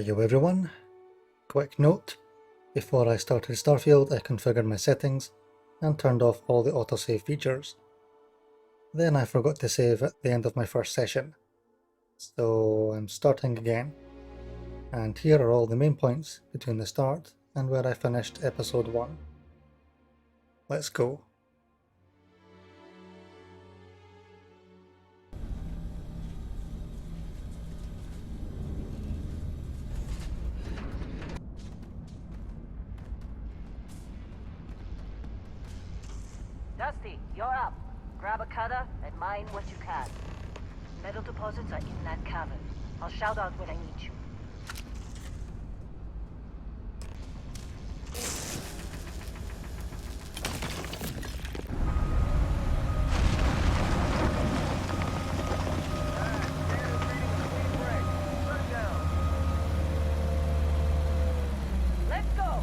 Yo everyone, quick note, before I started Starfield I configured my settings and turned off all the autosave features. Then I forgot to save at the end of my first session, so I'm starting again. And here are all the main points between the start and where I finished episode 1. Let's go. Dusty, you're up. Grab a cutter and mine what you can. Metal deposits are in that cavern. I'll shout out when I need you. Let's go!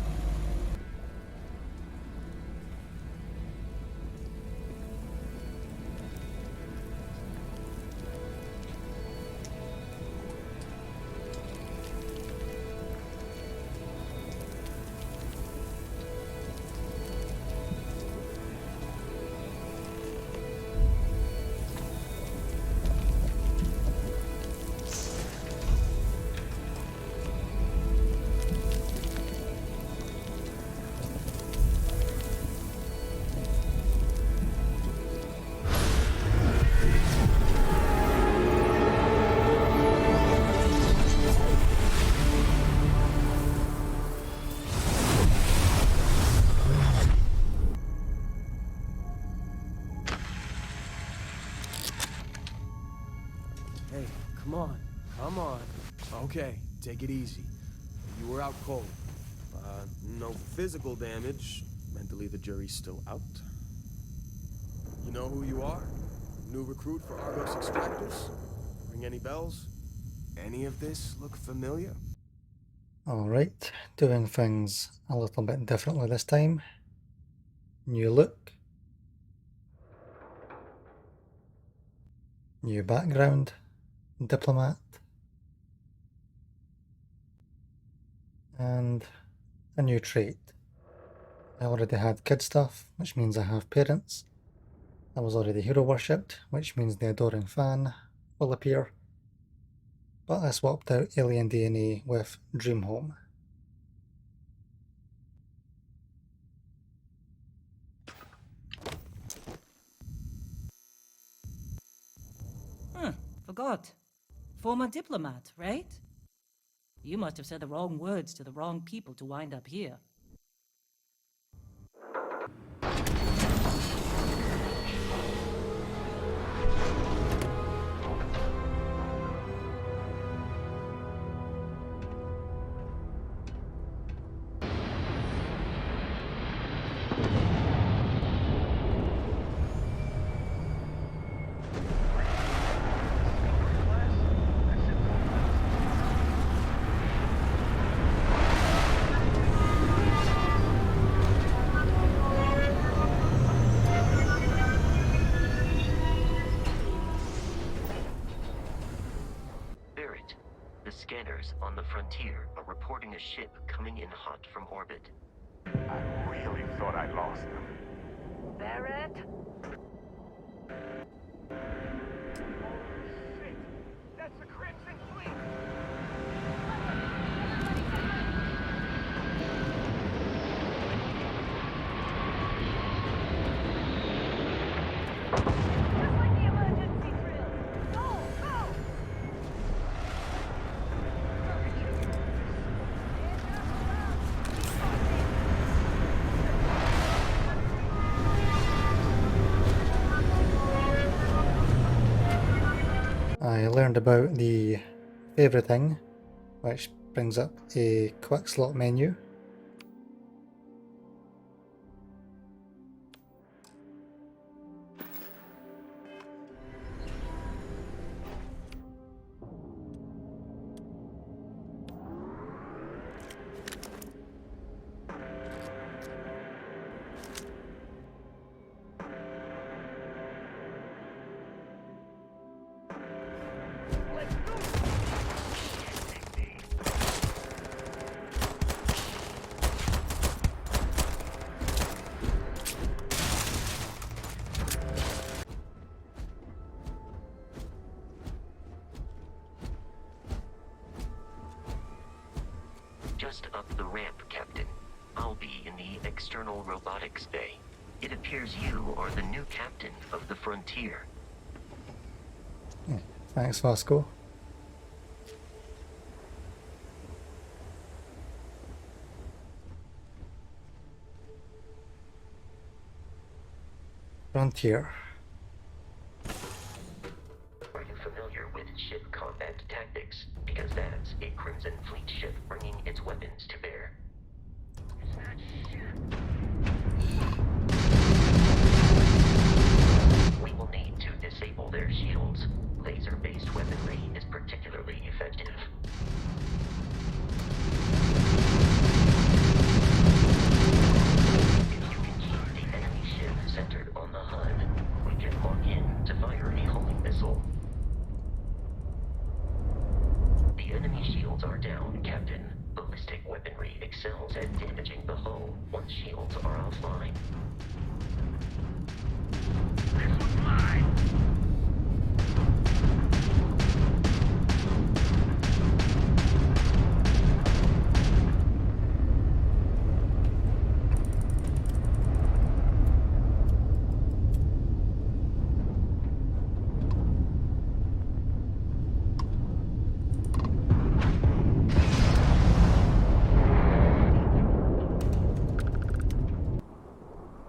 Hey, come on. Okay, take it easy. You were out cold. No physical damage. Mentally, the jury's still out. You know who you are? New recruit for Argos Extractors? Ring any bells? Any of this look familiar? Alright, doing things a little bit differently this time. New look. New background. Diplomat. And a new trait. I already had kid stuff, which means I have parents. I was already hero worshipped, which means the adoring fan will appear. But I swapped out alien DNA with Dream Home. Forgot. Former diplomat, right? You must have said the wrong words to the wrong people to wind up here. The scanners on the frontier are reporting a ship coming in hot from orbit. I really thought I lost them. Barrett? Shit! That's the Crimson Fleet! Just like the emergency drill. Go, go! I learned about the favoriting, which brings up a quick slot menu. just up the ramp, Captain. I'll be in the external robotics bay. It appears you are the new captain of the Frontier. Thanks, Vasco. Frontier. Are you familiar with ship combat tactics? Because that's a Crimson Fleet ship bringing its weapons to bear. We will need to disable their shields. Laser-based weaponry is particularly effective. If you can keep the enemy ship centered on the HUD, we can lock in to fire a homing missile. The enemy shields are down, Captain. Ballistic weaponry excels at damaging the hull once shields are offline. This was mine!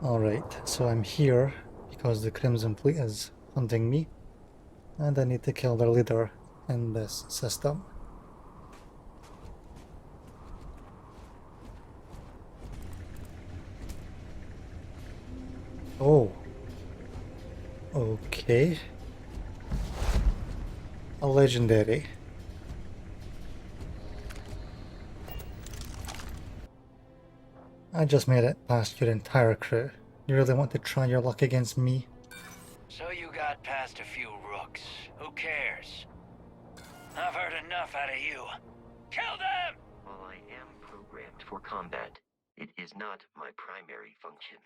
Alright, so I'm here because the Crimson Fleet is hunting me, and I need to kill their leader in this system. Oh. Okay. A legendary. I just made it past your entire crew. You really want to try your luck against me? So you got past a few rooks. Who cares? I've heard enough out of you. Kill them! While I am programmed for combat, it is not my primary function.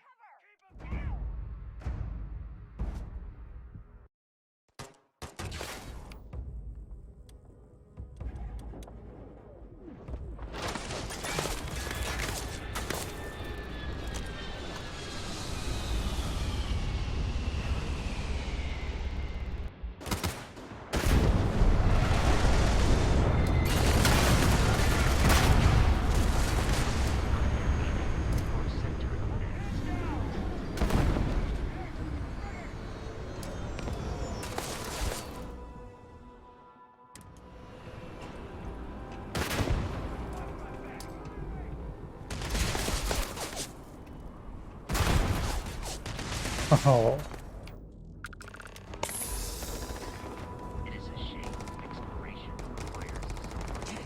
Or center of mass. Oh. It is a shame exploration requires this.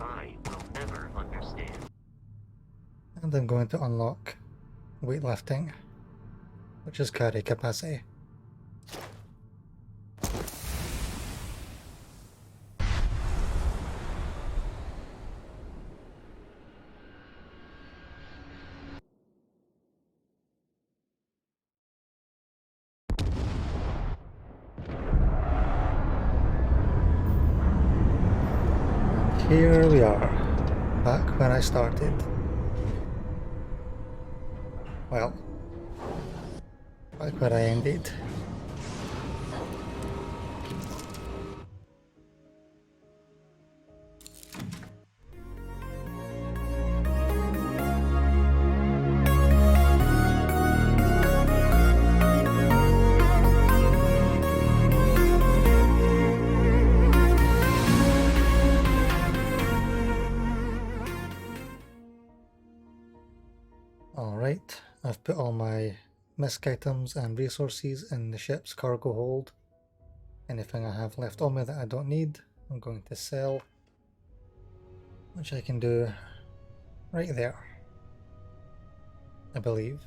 I will never understand. And I'm going to unlock weightlifting, which is carry capacity. And here we are, back where I started. Well, back where I ended. Alright, I've put all my misc items and resources in the ship's cargo hold. Anything I have left on me that I don't need, I'm going to sell, which I can do right there, I believe.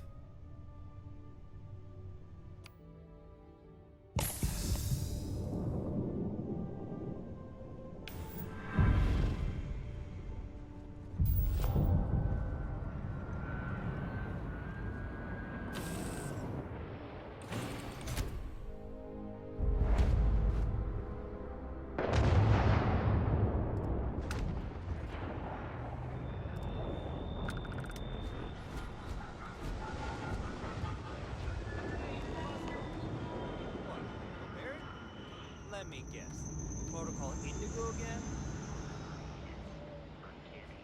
Let me guess. Protocol Indigo again? Uncanny.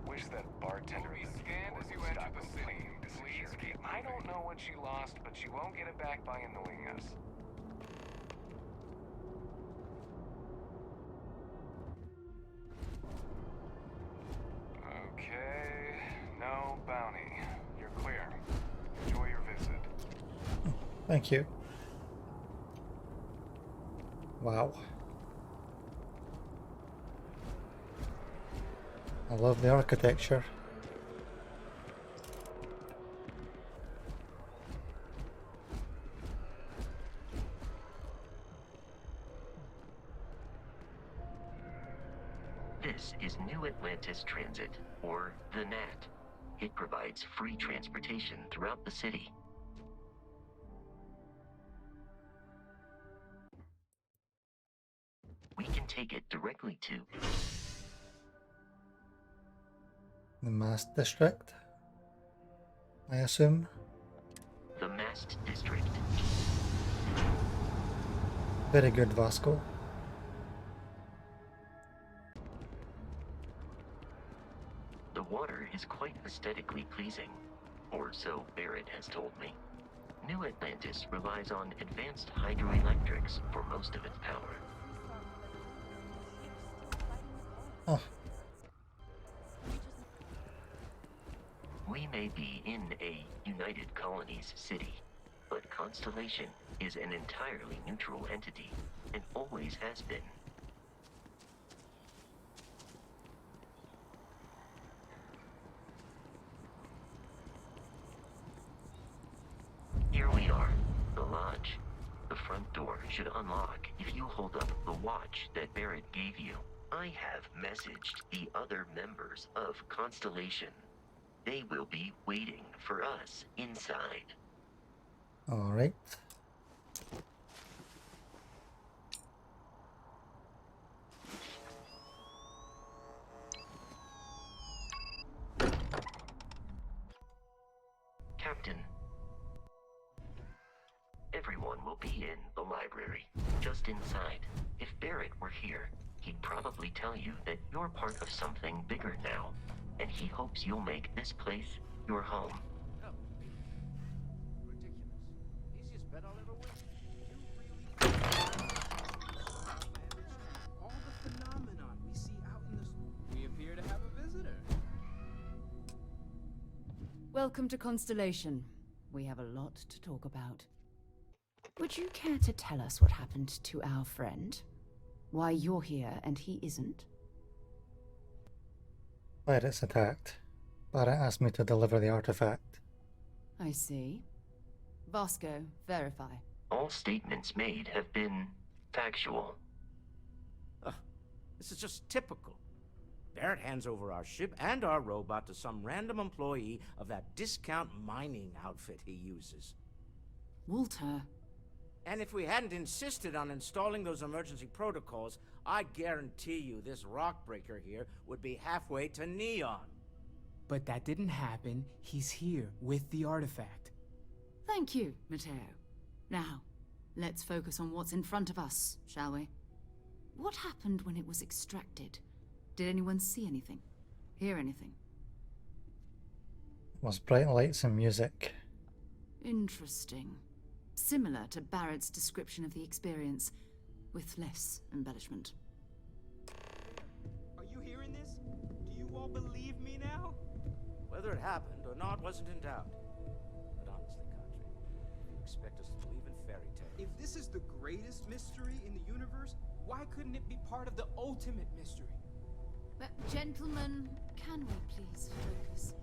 Wish that bartender Be could scanned as you stop enter the city. complaining to Please security. keep I don't moving. know what she lost, but she won't get it back by annoying us. Okay, no bounty. You're clear. Enjoy your visit. Thank you. Wow. I love the architecture. This is New Atlantis Transit, or the NAT. It provides free transportation throughout the city. We can take it directly to The Mast District, I assume. the Mast District. Very good, Vasco. The water is quite aesthetically pleasing, or so Barrett has told me. New Atlantis relies on advanced hydroelectrics for most of its power. Oh, We may be in a United Colonies city, but Constellation is an entirely neutral entity, and always has been. Here we are, the lodge. The front door should unlock if you hold up the watch that Barrett gave you. I have messaged the other members of Constellation. They will be waiting for us inside. all right. Captain, everyone will be in the library, just inside. If Barrett were here, he'd probably tell you that you're part of something bigger now, and he hopes you'll make this place your home. Ridiculous. Easiest bet I'll ever win. You really all the phenomenon we see out in the. We appear to have a visitor. Welcome to Constellation. We have a lot to talk about. Would you care to tell us what happened to our friend? Why you're here and he isn't? Pirates attacked. Barrett asked me to deliver the artifact. I see. Vasco, verify. All statements made have been factual. This is just typical. Barrett hands over our ship and our robot to some random employee of that discount mining outfit he uses. Walter. And if we hadn't insisted on installing those emergency protocols, I guarantee you this rock breaker here would be halfway to Neon. But that didn't happen. He's here with the artifact. Thank you, Matteo. Now, let's focus on what's in front of us, shall we? What happened when it was extracted? Did anyone see anything? Hear anything? It was bright lights and music. Interesting. Similar to Barrett's description of the experience, with less embellishment. Are you hearing this? Do you all believe me now? Whether it happened or not wasn't in doubt. But honestly, Kadri, you expect us to believe in fairy tales? If this is the greatest mystery in the universe, why couldn't it be part of the ultimate mystery? But gentlemen, can we please focus?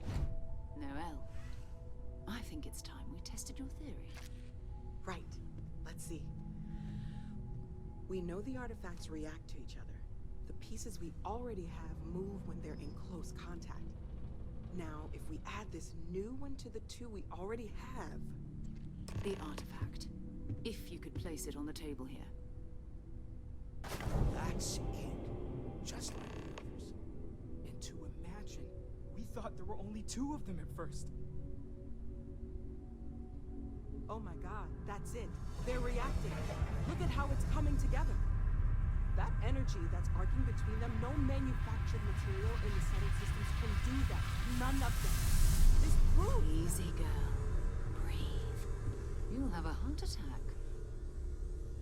Noel, I think it's time we tested your theory. Right. Let's see. We know the artifacts react to each other. The pieces we already have move when they're in close contact. Now, if we add this new one to the two we already have... the artifact. If you could place it on the table here. That's it. Just like the others. And to imagine, we thought there were only 2 of them at first. Oh my god, that's it. They're reacting. Look at how it's coming together. That energy that's arcing between them, no manufactured material in the setting systems can do that. None of them. This proves... Easy, girl. Breathe. You'll have a heart attack.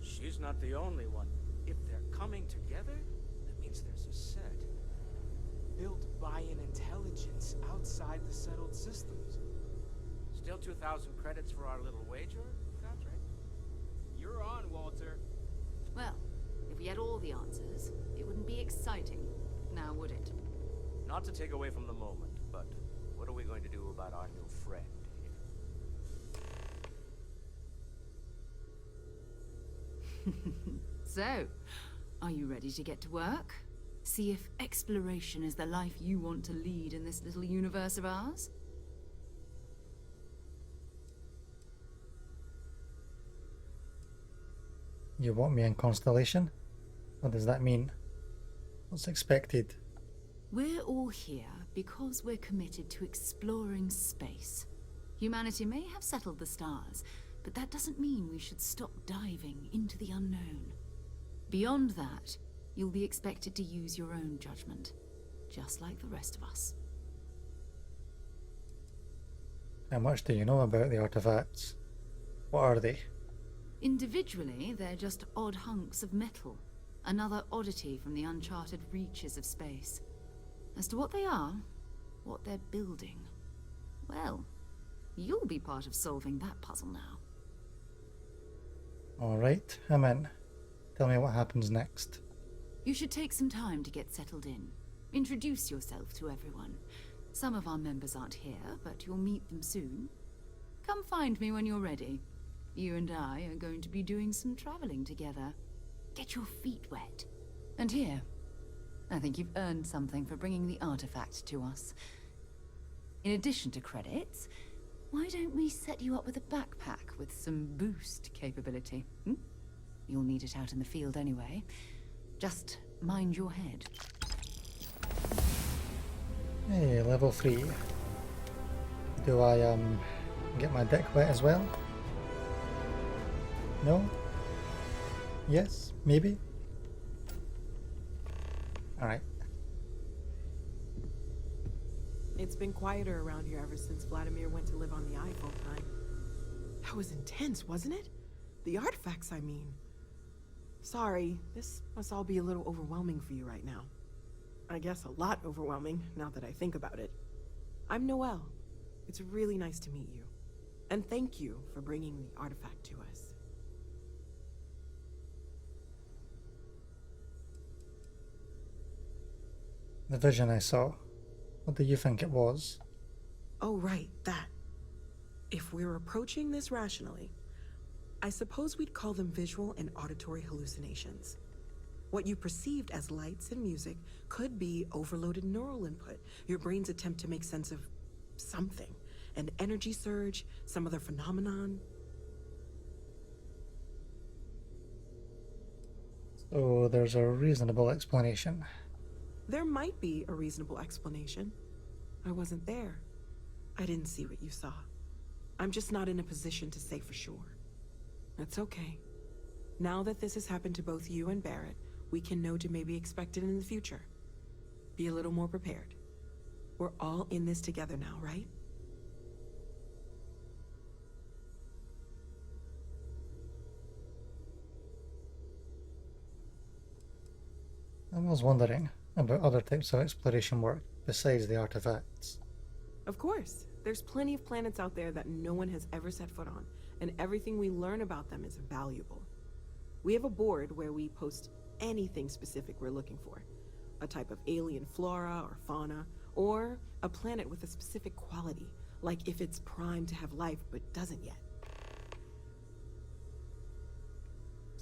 She's not the only one. If they're coming together, that means there's a set. Built by an intelligence outside the settled systems. Still 2,000 credits for our little wager, Godfrey? You're on, Walter. Well, if we had all the answers, it wouldn't be exciting, now would it? Not to take away from the moment, but what are we going to do about our new friend here? So, are you ready to get to work? See if exploration is the life you want to lead in this little universe of ours? You want me in Constellation? What does that mean? What's expected? We're all here because we're committed to exploring space. Humanity may have settled the stars, but that doesn't mean we should stop diving into the unknown. Beyond that, you'll be expected to use your own judgment, just like the rest of us. How much do you know about the artifacts? What are they? Individually, they're just odd hunks of metal. Another oddity from the uncharted reaches of space. As to what they are, what they're building, well, you'll be part of solving that puzzle now. Alright, I'm in. Tell me what happens next. You should take some time to get settled in. Introduce yourself to everyone. Some of our members aren't here, but you'll meet them soon. Come find me when you're ready. You and I are going to be doing some traveling together. Get your feet wet. And here, I think you've earned something for bringing the artifact to us. In addition to credits, why don't we set you up with a backpack with some boost capability? You'll need it out in the field anyway. Just mind your head. Hey, level 3. Do I get my dick wet as well? No? Yes? Maybe? Alright. It's been quieter around here ever since Vladimir went to live on the Eye full time. That was intense, wasn't it? The artifacts, I mean. Sorry, this must all be a little overwhelming for you right now. I guess a lot overwhelming, now that I think about it. I'm Noelle. It's really nice to meet you. And thank you for bringing the artifact to us. The vision I saw. What do you think it was? Oh, right, that. If we're approaching this rationally, I suppose we'd call them visual and auditory hallucinations. What you perceived as lights and music could be overloaded neural input, your brain's attempt to make sense of something. An energy surge, some other phenomenon. So there's a reasonable explanation. There might be a reasonable explanation. I wasn't there. I didn't see what you saw. I'm just not in a position to say for sure. That's okay. Now that this has happened to both you and Barrett, we can know to maybe expect it in the future. Be a little more prepared. We're all in this together now, right? I was wondering about other types of exploration work besides the artifacts. Of course. There's plenty of planets out there that no one has ever set foot on, and everything we learn about them is valuable. We have a board where we post anything specific we're looking for. A type of alien flora or fauna, or a planet with a specific quality, like if it's primed to have life but doesn't yet.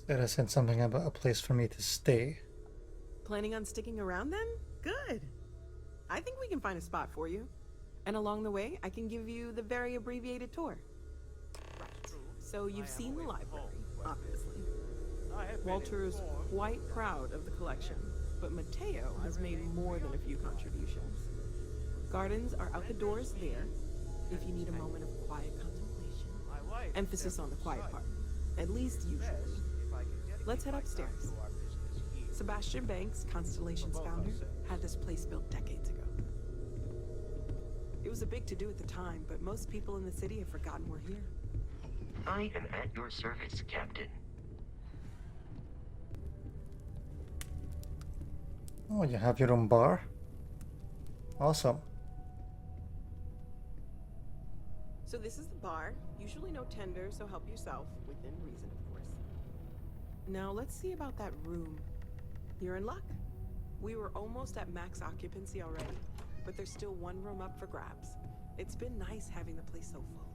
Sarah said something about a place for me to stay. Planning on sticking around then? Good. I think we can find a spot for you. And along the way, I can give you the very abbreviated tour. Right. So you've seen the library, obviously. Walter is quite proud of the collection, but Mateo has made more than a few contributions. Gardens are out the doors there, if you need a moment of quiet contemplation. Emphasis on the quiet part, at least usually. Let's head upstairs. Sebastian Banks, Constellation's founder, had this place built decades ago. It was a big to-do at the time, but most people in the city have forgotten we're here. I am at your service, Captain. Oh, you have your own bar? Awesome. So this is the bar. Usually no tender, so help yourself, within reason, of course. Now let's see about that room. You're in luck. We were almost at max occupancy already, but there's still one room up for grabs. It's been nice having the place so full.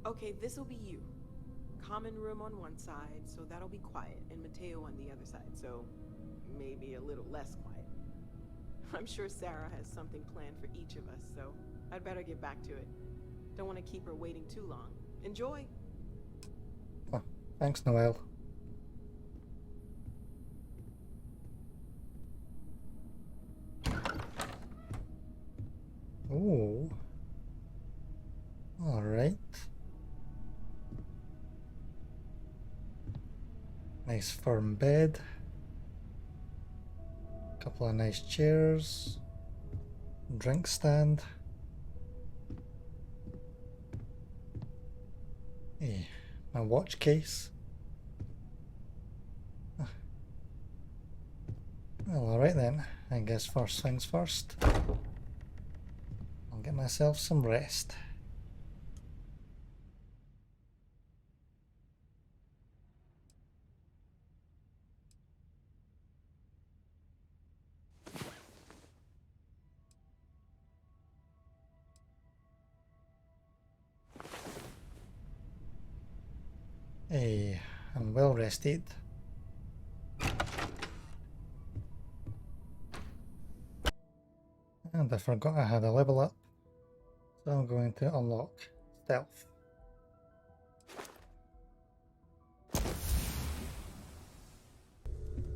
Okay, this'll be you. Common room on one side, so that'll be quiet, and Mateo on the other side, so maybe a little less quiet. I'm sure Sarah has something planned for each of us, so I'd better get back to it. Don't want to keep her waiting too long. Enjoy! Oh, thanks, Noel. Oh. Alright. Nice firm bed. Couple of nice chairs. Drink stand. Hey, my watch case. Well, alright then. I guess first things first. I'll get myself some rest. Hey, I'm well rested. And I forgot I had a level up, so I'm going to unlock stealth.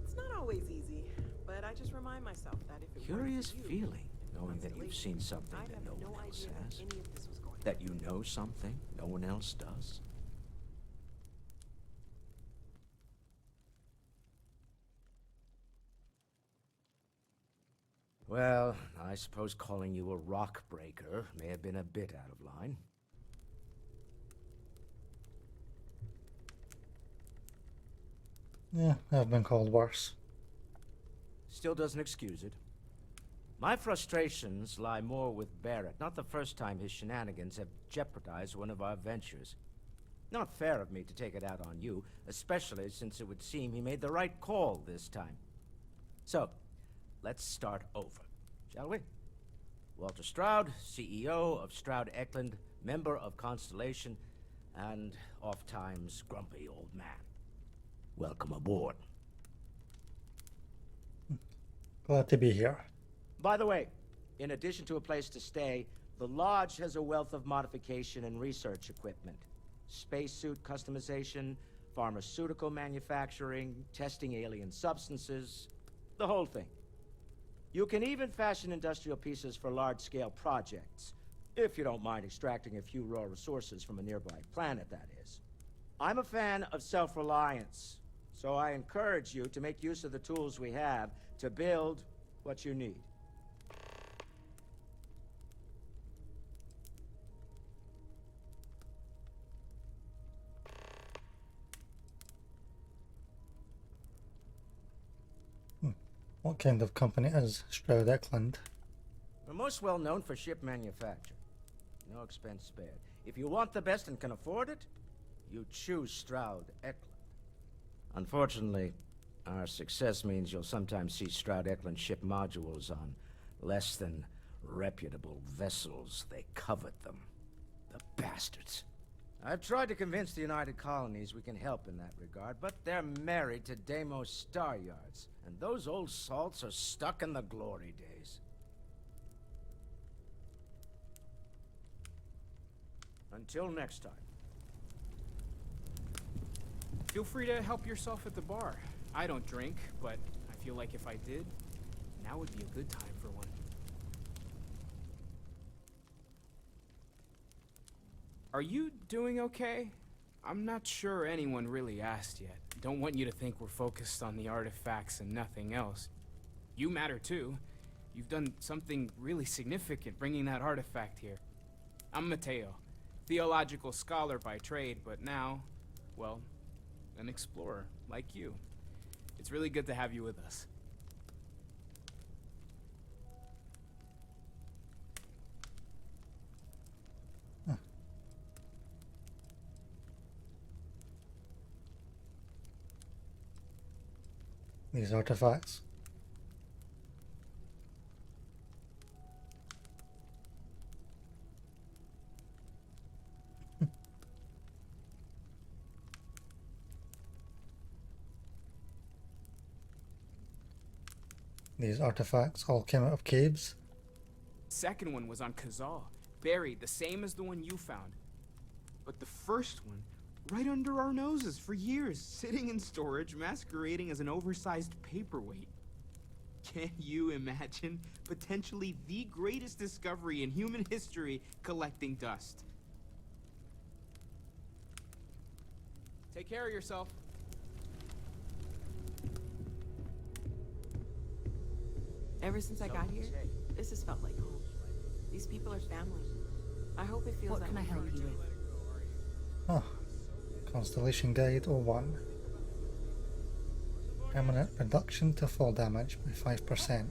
It's not always easy, but I just remind myself that if it Curious weren't for you, feeling, knowing that you've seen something I'd that have no no one else idea has. any of this was going That you know something no one else does. Well, I suppose calling you a rock breaker may have been a bit out of line. Yeah, I've been called worse. Still doesn't excuse it. My frustrations lie more with Barrett. Not the first time his shenanigans have jeopardized one of our ventures. Not fair of me to take it out on you, especially since it would seem he made the right call this time. So, let's start over, shall we? Walter Stroud, CEO of Stroud Eklund, member of Constellation, and oft-times grumpy old man. Welcome aboard. Glad to be here. By the way, in addition to a place to stay, the Lodge has a wealth of modification and research equipment. Spacesuit customization, pharmaceutical manufacturing, testing alien substances, the whole thing. You can even fashion industrial pieces for large-scale projects, if you don't mind extracting a few raw resources from a nearby planet, that is. I'm a fan of self-reliance, so I encourage you to make use of the tools we have to build what you need. What kind of company is Stroud Eklund? We're most well known for ship manufacture. No expense spared. If you want the best and can afford it, you choose Stroud Eklund. Unfortunately, our success means you'll sometimes see Stroud Eklund ship modules on less than reputable vessels. They covet them. The bastards. I've tried to convince the United Colonies we can help in that regard, but they're married to Deimos Star Yards, and those old salts are stuck in the glory days. Until next time. Feel free to help yourself at the bar. I don't drink, but I feel like if I did, now would be a good time for one. Are you doing okay? I'm not sure anyone really asked yet. Don't want you to think we're focused on the artifacts and nothing else. You matter too. You've done something really significant bringing that artifact here. I'm Mateo, theological scholar by trade, but now, well, an explorer like you. It's really good to have you with us. These artifacts. These artifacts all came out of caves. Second one was on Kazal, buried the same as the one you found. But the first one, right under our noses for years, sitting in storage, masquerading as an oversized paperweight. Can you imagine potentially the greatest discovery in human history collecting dust? Take care of yourself. Ever since I got here, this has felt like home. These people are family. I hope it feels What that can I way help for you with? Oh, Constellation Guide 01. Permanent reduction to fall damage by 5%.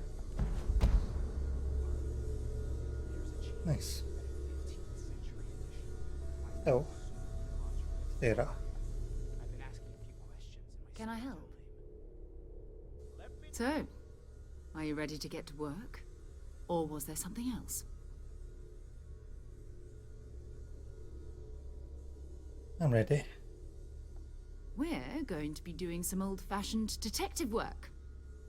Nice. Oh, Sarah. Can I help? So, are you ready to get to work? Or was there something else? I'm ready. We're going to be doing some old-fashioned detective work.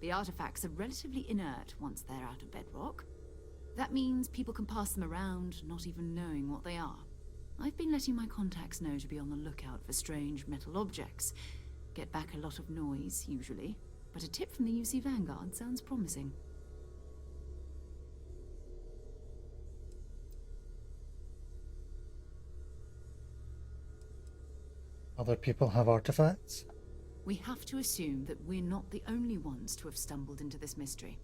The artifacts are relatively inert once they're out of bedrock. That means people can pass them around, not even knowing what they are. I've been letting my contacts know to be on the lookout for strange metal objects. Get back a lot of noise, usually. But a tip from the UC Vanguard sounds promising. Other people have artifacts? We have to assume that we're not the only ones to have stumbled into this mystery.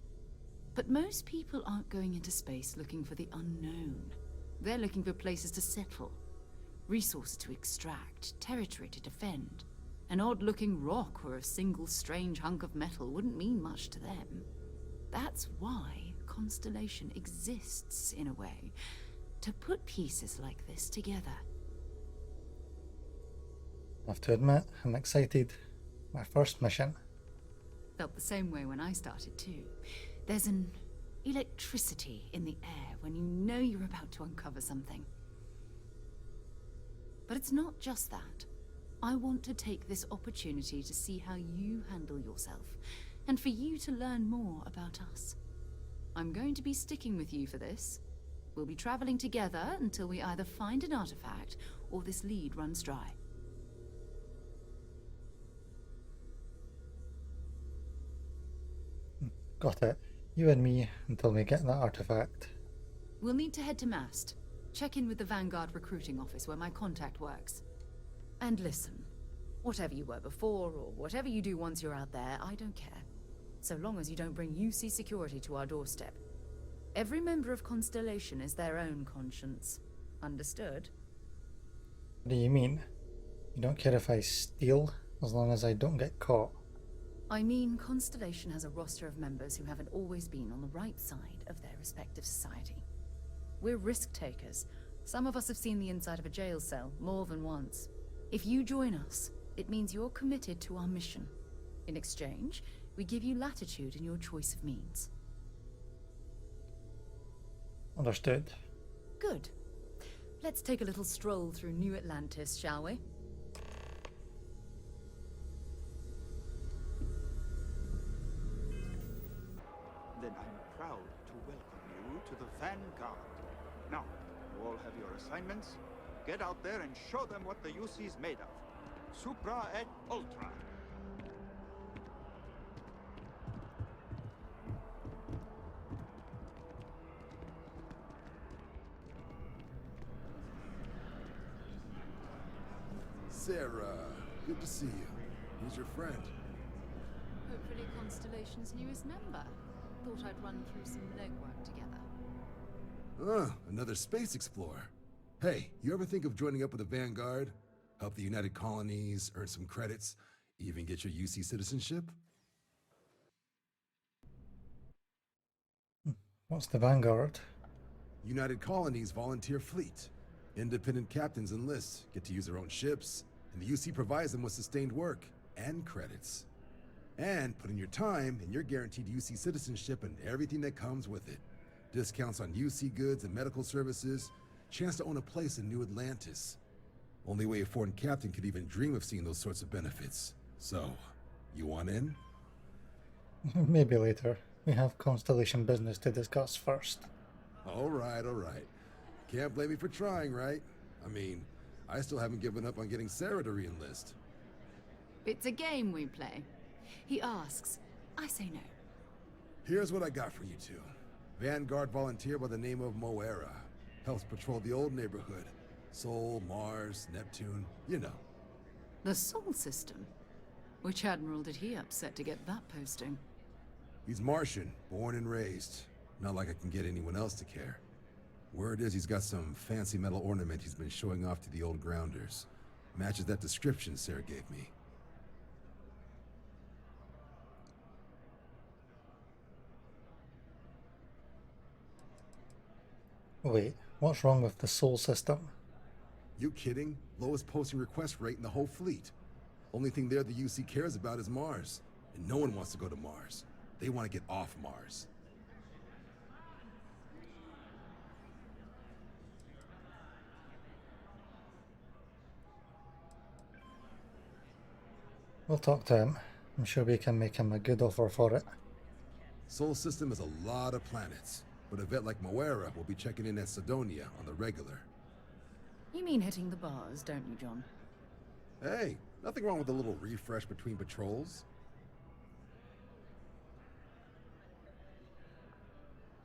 But most people aren't going into space looking for the unknown. They're looking for places to settle, resources to extract, territory to defend. An odd-looking rock or a single strange hunk of metal wouldn't mean much to them. That's why Constellation exists, in a way, to put pieces like this together. I have to admit, I'm excited. My first mission. Felt the same way when I started too. There's an electricity in the air when you know you're about to uncover something. But it's not just that. I want to take this opportunity to see how you handle yourself, and for you to learn more about us. I'm going to be sticking with you for this. We'll be traveling together until we either find an artifact or this lead runs dry. Got it. You and me until we get that artifact. We'll need to head to Mast. Check in with the Vanguard recruiting office where my contact works. And listen, whatever you were before or whatever you do once you're out there, I don't care. So long as you don't bring UC security to our doorstep. Every member of Constellation is their own conscience. Understood? What do you mean? You don't care if I steal, as long as I don't get caught? I mean, Constellation has a roster of members who haven't always been on the right side of their respective society. We're risk-takers. Some of us have seen the inside of a jail cell more than once. If you join us, it means you're committed to our mission. In exchange, we give you latitude in your choice of means. Understood. Good. Let's take a little stroll through New Atlantis, shall we? Then I'm proud to welcome you to the Vanguard. Now, you all have your assignments. Get out there and show them what the UC's made of. Supra et ultra. Sarah, good to see you. Who's your friend? Hopefully Constellation's newest member. Thought I'd run through some legwork together. Another space explorer. Hey, you ever think of joining up with the Vanguard? Help the United Colonies, earn some credits, even get your UC citizenship? What's the Vanguard? United Colonies volunteer fleet. Independent captains enlist, get to use their own ships, and the UC provides them with sustained work and credits. And put in your time, and you're guaranteed UC citizenship and everything that comes with it. Discounts on UC goods and medical services, chance to own a place in New Atlantis. Only way a foreign captain could even dream of seeing those sorts of benefits. So, you want in? Maybe later. We have Constellation business to discuss first. All right. Can't blame me for trying, right? I mean, I still haven't given up on getting Sarah to re-enlist. It's a game we play. He asks, I say no. Here's what I got for you two. Vanguard volunteer by the name of Moera. Helps patrol the old neighborhood. Sol, Mars, Neptune, you know. The Sol system? Which admiral did he upset to get that posting? He's Martian, born and raised. Not like I can get anyone else to care. Word is he's got some fancy metal ornament he's been showing off to the old grounders. Matches that description Sarah gave me. Wait, what's wrong with the Sol system? You kidding? Lowest posting request rate in the whole fleet. Only thing there the UC cares about is Mars. And no one wants to go to Mars. They want to get off Mars. We'll talk to him. I'm sure we can make him a good offer for it. Sol system is a lot of planets, but a vet like Moera will be checking in at Sidonia on the regular. You mean hitting the bars, don't you, John? Hey, nothing wrong with a little refresh between patrols.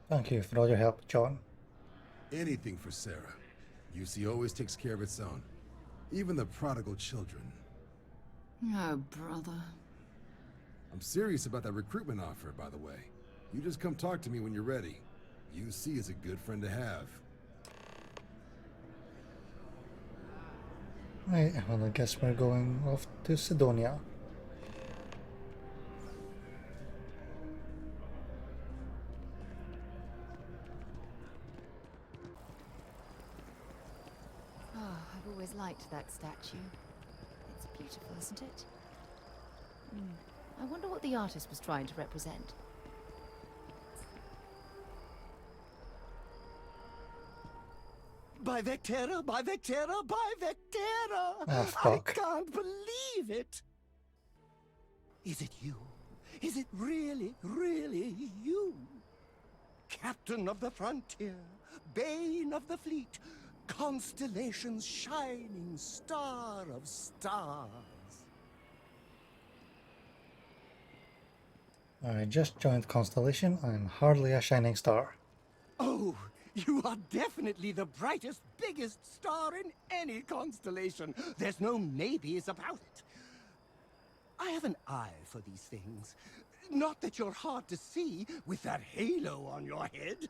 Thank you for all your help, John. Anything for Sarah. UC always takes care of its own. Even the prodigal children. Oh, brother. I'm serious about that recruitment offer, by the way. You just come talk to me when you're ready. UC is a good friend to have. Right, well I guess we're going off to Sidonia. Oh, I've always liked that statue. It's beautiful, isn't it? I wonder what the artist was trying to represent. By Vectera, by Vectera, by Vectera! Oh, I fuck. can't believe it! Is it you? Is it really, really you? Captain of the frontier, bane of the fleet, Constellation's shining star of stars. I just joined Constellation. I'm hardly a shining star. Oh, you are definitely the brightest, biggest star in any constellation. There's no maybes about it. I have an eye for these things. Not that you're hard to see with that halo on your head.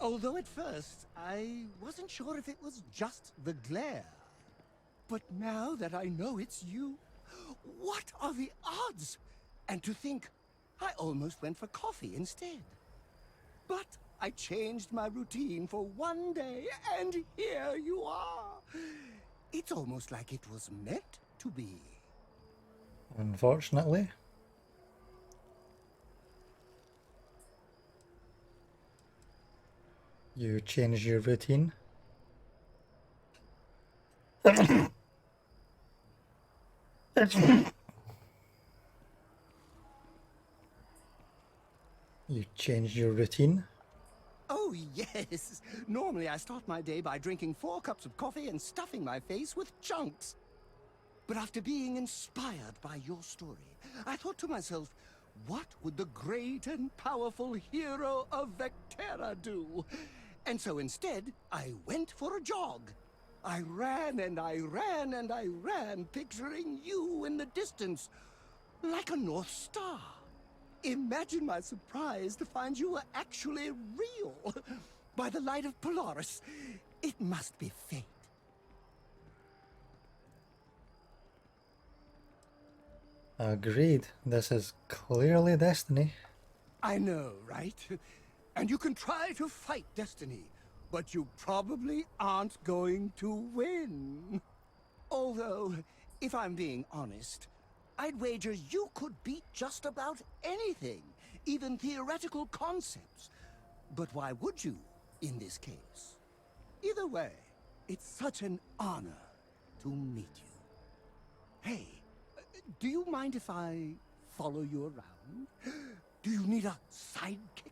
Although at first, I wasn't sure if it was just the glare. But now that I know it's you, what are the odds? And to think, I almost went for coffee instead. But I changed my routine for one day, and here you are. It's almost like it was meant to be. Unfortunately. You changed your routine. You changed your routine. Oh, Oh, yes. Normally I start my day by drinking 4 cups of coffee and stuffing my face with chunks. But after being inspired by your story, I thought to myself, what would the great and powerful hero of Vectera do? And so instead, I went for a jog. I ran and I ran and I ran, picturing you in the distance, like a North Star. Imagine my surprise to find you were actually real. By the light of Polaris, it must be fate. Agreed. This is clearly destiny. I know, right? And you can try to fight destiny, but you probably aren't going to win. Although, if I'm being honest, I'd wager you could beat just about anything, even theoretical concepts. But why would you, in this case? Either way, it's such an honor to meet you. Hey, do you mind if I follow you around? Do you need a sidekick?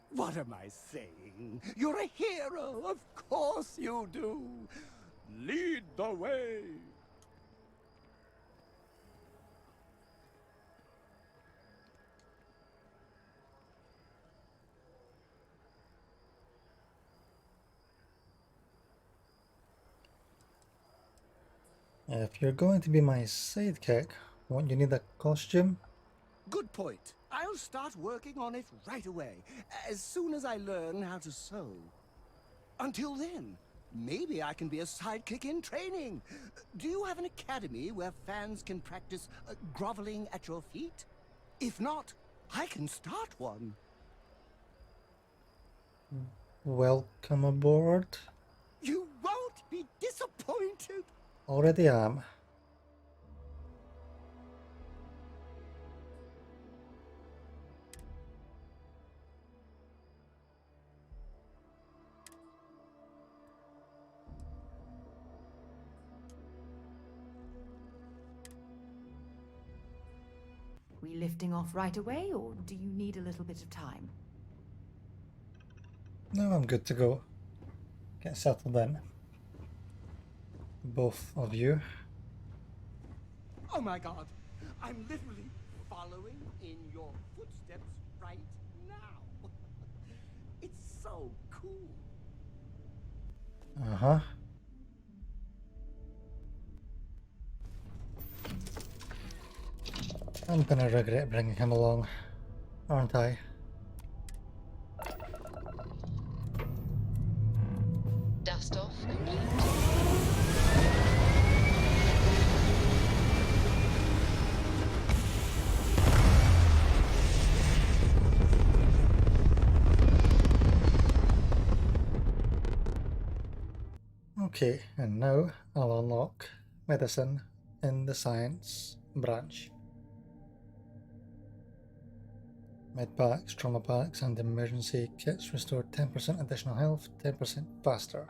What am I saying? You're a hero, of course you do. Lead the way. If you're going to be my sidekick, won't you need a costume? Good point. I'll start working on it right away, as soon as I learn how to sew. Until then, maybe I can be a sidekick in training. Do you have an academy where fans can practice groveling at your feet? If not, I can start one. Welcome aboard. You won't be disappointed. Already am. We lifting off right away, or do you need a little bit of time? No, I'm good to go. Get settled in. Both of you. Oh my god, I'm literally following in your footsteps right now. It's so cool. Uh-huh. I'm gonna regret bringing him along, aren't I? Dust off complete. Okay, and now I'll unlock medicine in the science branch. Med packs, trauma packs, and emergency kits restore 10% additional health, 10% faster.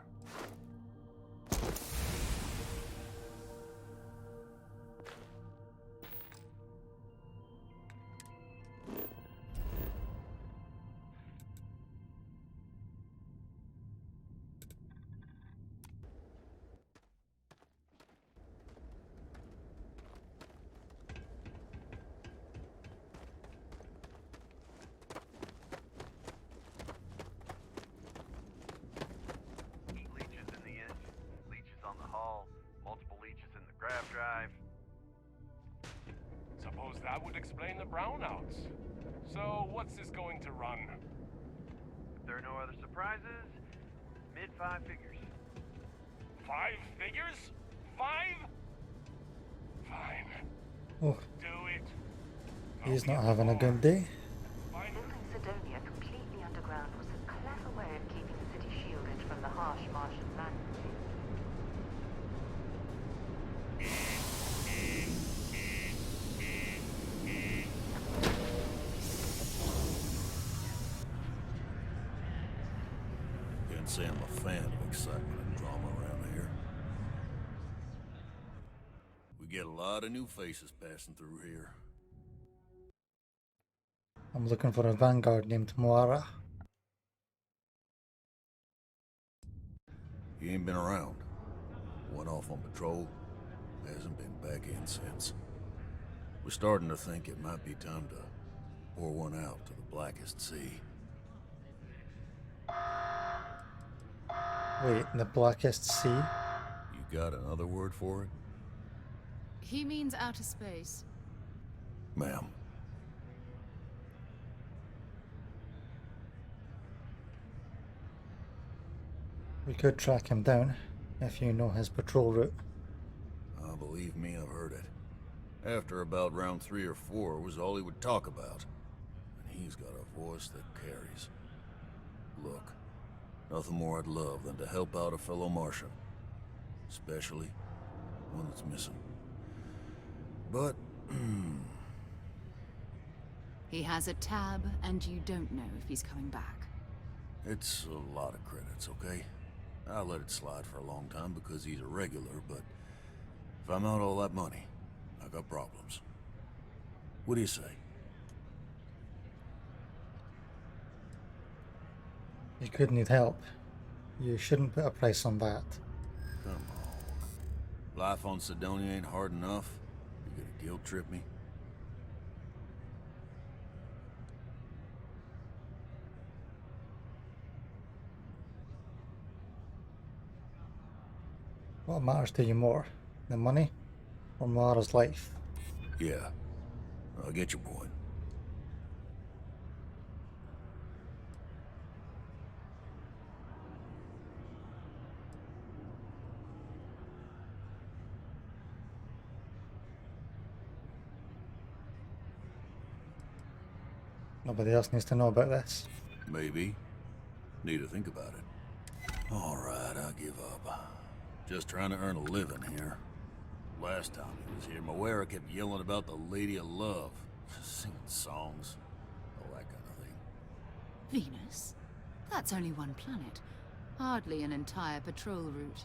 Leeches in the engine, leeches on the hull, multiple leeches in the grav drive. Suppose that would explain the brownouts. So, what's this going to run? If there are no other surprises, mid-5 figures. 5 figures? 5? Fine. Oh, Do it. he's not having a good day. Building Sidonia completely underground was a clever way of keeping the city shielded from the harsh Martian landing. Can't say I'm a fan of excitement and drama around here. We get a lot of new faces passing through here. I'm looking for a vanguard named Moara. He ain't been around. Went off on patrol. Hasn't been back in since. We're starting to think it might be time to pour one out to the Blackest Sea. Wait, the Blackest Sea? You got another word for it? He means outer space. Ma'am. We could track him down, if you know his patrol route. Believe me, I've heard it. After about round 3 or 4 was all he would talk about. And he's got a voice that carries. Look, nothing more I'd love than to help out a fellow Martian. Especially one that's missing. But, He has a tab, and you don't know if he's coming back. it's a lot of credits, okay? I let it slide for a long time because he's a regular, but if I'm out all that money, I got problems. What do you say? You could need help. You shouldn't put a price on that. Come on. Life on Sidonia ain't hard enough. You gonna guilt trip me? What matters to you more? The money? Or Mara's life? Yeah. I get your point. Nobody else needs to know about this. Maybe. Need to think about it. Alright, I give up. Just trying to earn a living here. Last time he was here, Moira kept yelling about the Lady of Love. Singing songs. All that kind of thing. Venus? That's only one planet. Hardly an entire patrol route.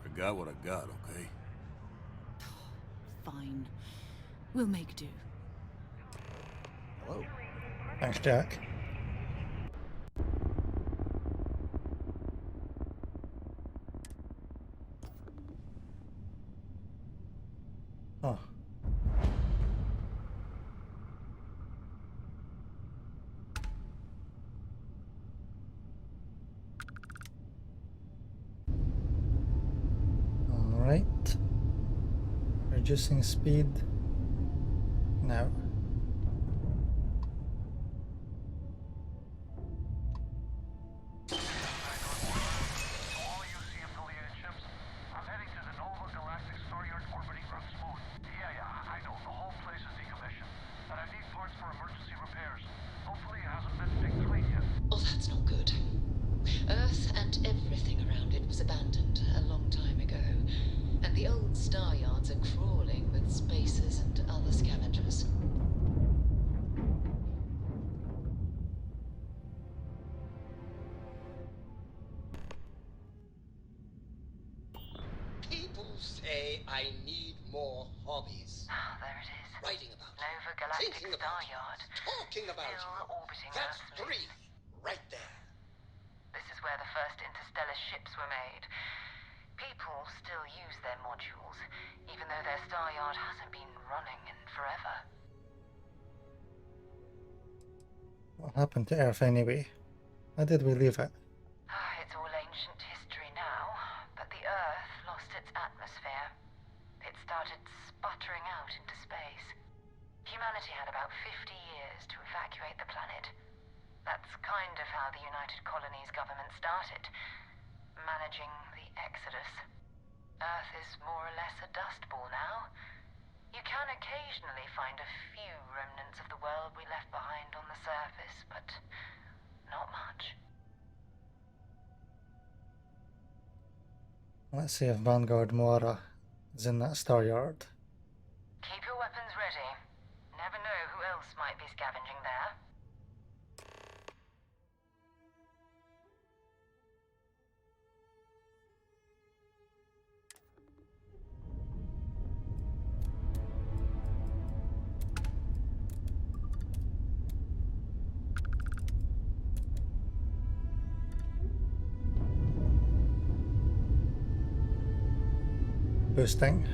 I got what I got, okay? Fine. We'll make do. Hello. Thanks, Jack. Oh. All right. Reducing speed. Now. Oh, that's not good. Earth and everything around it was abandoned a long time ago, and the old star yards are crawling with spacers and other scavengers. People say I need more hobbies. There it is. Writing about it, Nova Galactic thinking Star about Yard. it, talking about Still it. orbiting That's Earth. 3, right there. This is where the first interstellar ships were made. People still use their modules, even though their star yard hasn't been running in forever. What happened to Earth anyway? Why did we leave it? It's all ancient history now, but the Earth lost its atmosphere. It started sputtering out into space. Humanity had about 50 years to evacuate the planet. That's kind of how the United Colonies government started, managing the exodus. Earth is more or less a dust ball now. You can occasionally find a few remnants of the world we left behind on the surface, but not much. Let's see if Vanguard Moira is in that star yard. Keep your weapons ready. Never know who else might be scavenging there. boosting.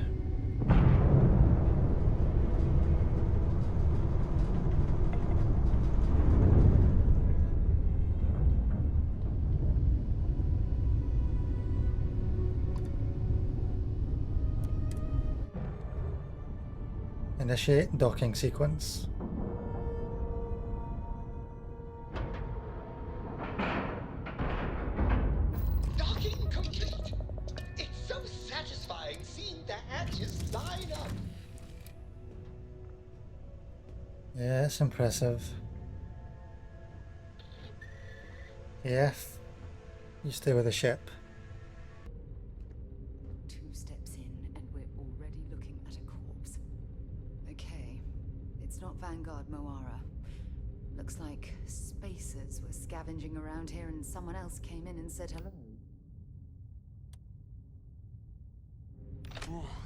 Initiate docking sequence. Docking complete. It's so satisfying seeing the hatches line up. Yeah, it's impressive. EF, you stay with the ship. 2 steps in, and we're already looking at a corpse. Okay, it's not Vanguard Moara. Looks like spacers were scavenging around here and someone else came in and said hello.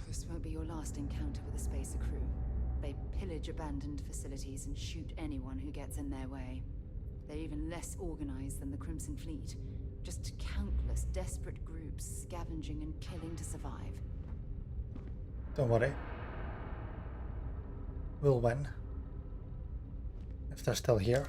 This won't be your last encounter with a spacer crew. They pillage abandoned facilities and shoot anyone who gets in their way. They're even less organized than the Crimson Fleet. Just countless desperate groups scavenging and killing to survive. Don't worry. We'll win. If they're still here.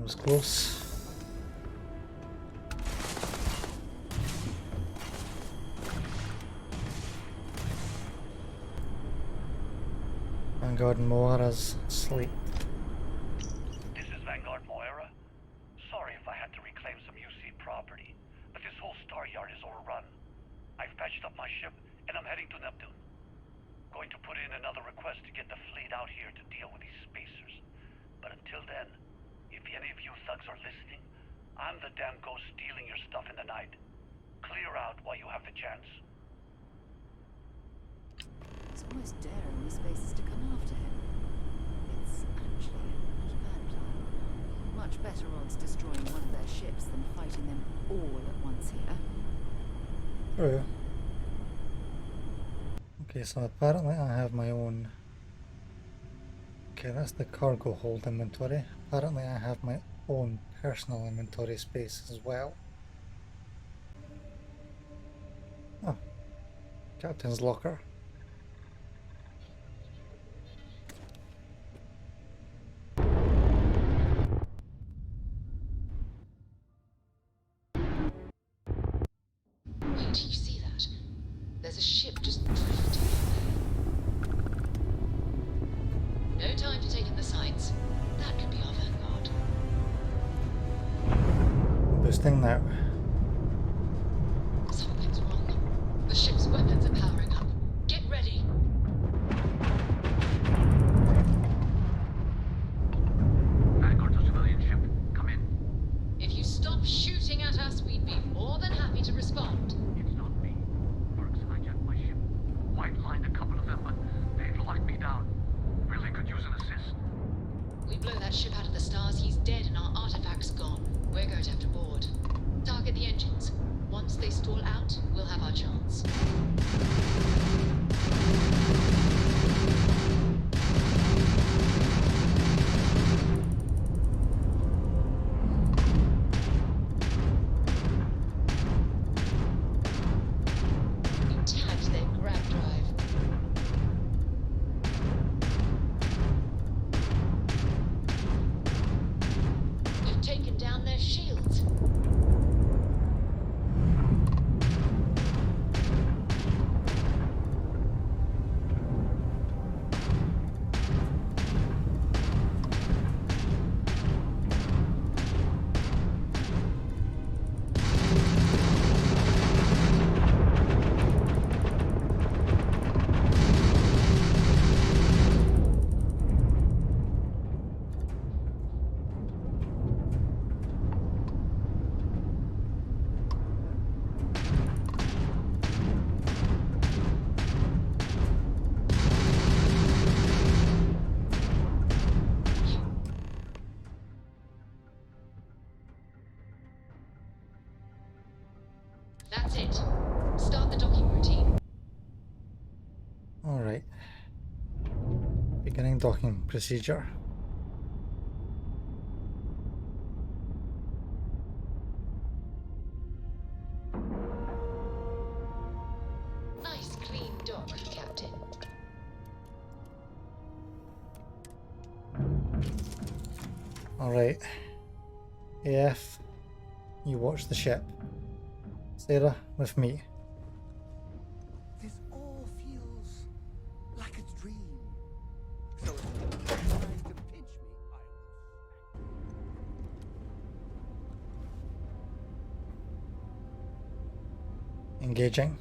Was close. Vanguard and Moira's asleep. This is Vanguard Moira. Sorry if I had to reclaim some UC property, but this whole star yard is overrun. I've patched up my ship, and I'm heading to Neptune. Going to put in another request to get the fleet out here to deal with these spacers. But until then, if any of you thugs are listening, I'm the damn ghost stealing your stuff in the night. Clear out while you have the chance. It's almost daring the spacers to come after him. It's actually chance destroying one of their ships than fighting them all at once here. True. Okay, so apparently I have my own... Okay, that's the cargo hold inventory. Apparently I have my own personal inventory space as well. Oh, Captain's locker. Wait, do you see that? There's a ship just drifting over there. No time to take in the sights. That could be our vanguard. Boosting now. Something's wrong. The ship's weapons are powering up. Get ready. Vanguard's a civilian ship. Come in. If you stop shooting at us, we'd be more than happy to respond. It's not me. Burks hijacked my ship. White-lined a couple of them, but they've locked me down. Really could use an assist. We blow that ship out of the stars, he's dead and our artifact's gone. We're going to have to board. Target the engines. Once they stall out, we'll have our chance. You tagged their grab drive. We've taken down their shields. That's it. Start the docking routine. Alright. Beginning docking procedure. Nice clean dock, Captain. Alright. AF, you watch the ship. Sarah, with me. This all feels like a dream. So if you're trying to pinch me, Engaging.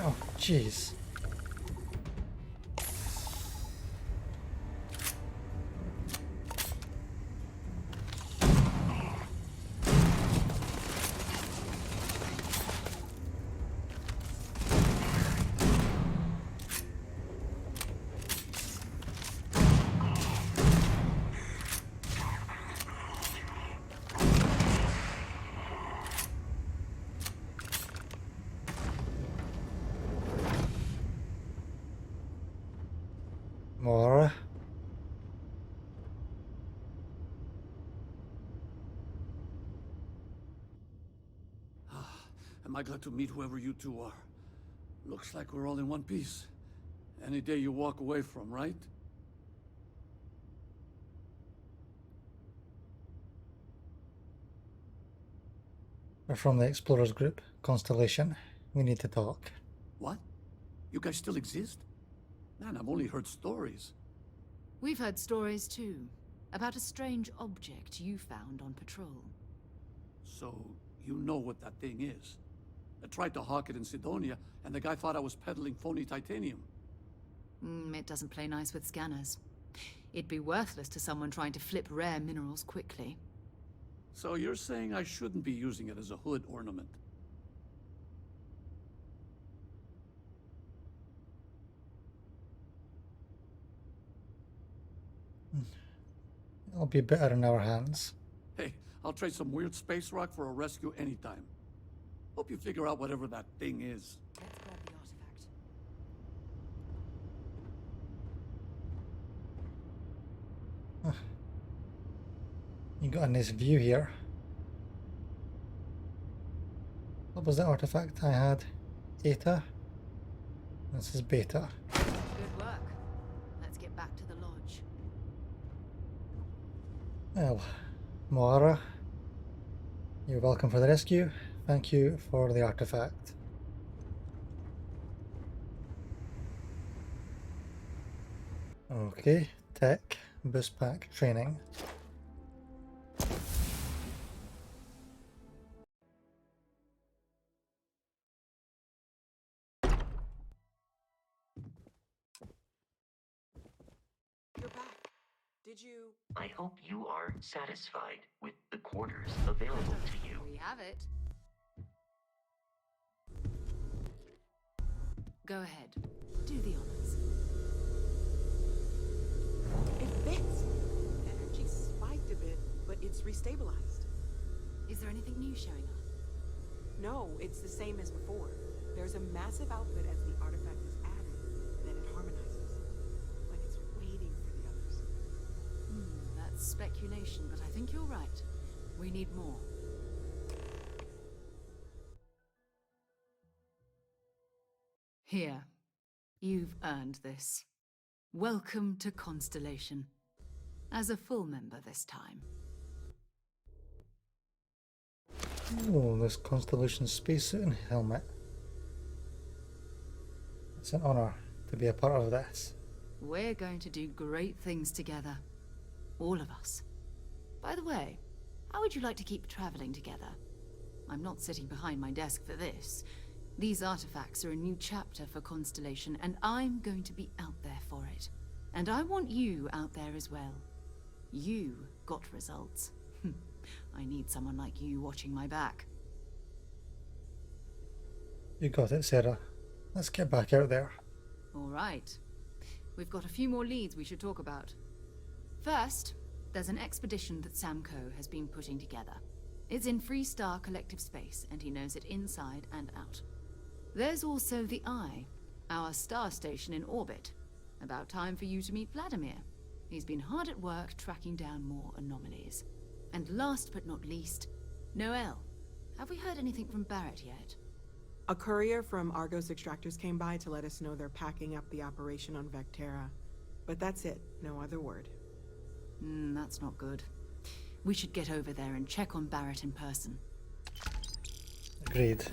Oh, jeez. More. Am I glad to meet whoever you two are? Looks like we're all in one piece. Any day you walk away from, right? We're from the Explorers Group, Constellation. We need to talk. What? You guys still exist? Man, I've only heard stories. We've heard stories too. About a strange object you found on patrol. So, you know what that thing is? I tried to hawk it in Sidonia, and the guy thought I was peddling phony titanium. It doesn't play nice with scanners. It'd be worthless to someone trying to flip rare minerals quickly. So you're saying I shouldn't be using it as a hood ornament? It'll be better in our hands. Hey, I'll trade some weird space rock for a rescue anytime. Hope you figure out whatever that thing is. Let's grab the artifact. You got a nice view here. What was the artifact I had? Eta? This is Beta. Good work. Let's get back to the lodge. Well, Moara, you're welcome for the rescue. Thank you for the artifact. Okay, tech, boost pack, training. You're back. Did you... I hope you are satisfied with the quarters available to you. We have it. Go ahead. Do the honors. It fits. Energy spiked a bit, but it's restabilized. Is there anything new showing up? No, it's the same as before. There's a massive output as the artifact is added, then it harmonizes. Like it's waiting for the others. That's speculation, but I think you're right. We need more. Here. You've earned this. Welcome to Constellation. As a full member this time. Oh, this Constellation spacesuit and helmet. It's an honor to be a part of this. We're going to do great things together. All of us. By the way, how would you like to keep traveling together? I'm not sitting behind my desk for this. These artifacts are a new chapter for Constellation, and I'm going to be out there for it. And I want you out there as well. You got results. I need someone like you watching my back. You got it, Sarah. Let's get back out there. All right. We've got a few more leads we should talk about. First, there's an expedition that Samco has been putting together. It's in Freestar Collective Space, and he knows it inside and out. There's also the Eye, our star station in orbit. About time for you to meet Vladimir. He's been hard at work tracking down more anomalies. And last but not least, Noel. Have we heard anything from Barrett yet? A courier from Argos Extractors came by to let us know they're packing up the operation on Vectera. But that's it, no other word. That's not good. We should get over there and check on Barrett in person. Agreed.